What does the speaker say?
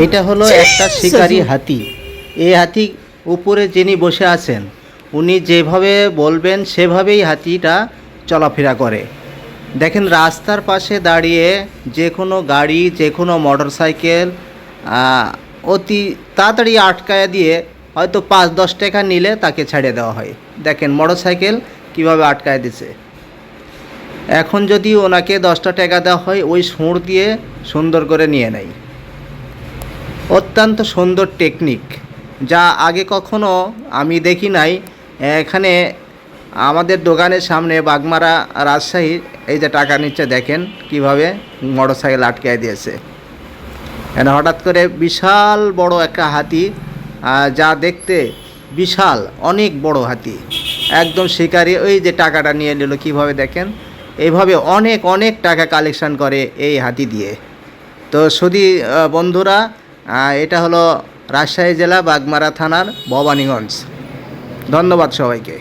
এটা হলো একটা শিকারী হাতি। এই হাতি উপরে যিনি বসে আছেন উনি যেভাবে বলবেন সেভাবেই হাতিটা চলাফেরা করে। দেখেন রাস্তার পাশে দাঁড়িয়ে যে কোনো গাড়ি, যে কোনো মোটর সাইকেল অতি তাড়াতাড়ি আটকায় দিয়ে হয়তো 5-10 টাকা নিলে তাকে ছেড়ে দেওয়া হয়। দেখেন মোটর সাইকেল কীভাবে আটকায় দিছে। এখন যদি ওনাকে 10টা টাকা দেওয়া হয় ওই সুঁড় দিয়ে সুন্দর করে নিয়ে নেয়। অত্যন্ত সুন্দর টেকনিক, যা আগে কখনো আমি দেখি নাই। এখানে আমাদের দোকানের সামনে বাগমারা রাজশাহী এই যে টাকা নিচ্ছে, দেখেন কিভাবে মোটর সাইকেল আটকে দিয়েছে। এখানে হঠাৎ করে বিশাল বড় একটা হাতি, যা দেখতে বিশাল অনেক বড় হাতি, একদম শিকারি। ওই যে টাকাটা নিয়ে নিল কীভাবে দেখেন। এইভাবে অনেক অনেক টাকা কালেকশন করে এই হাতি দিয়ে। তো শুধু বন্ধুরা, এটা হলো রাজশাহী জেলা বাগমারা থানার ভবানীগঞ্জ। ধন্যবাদ সবাইকে।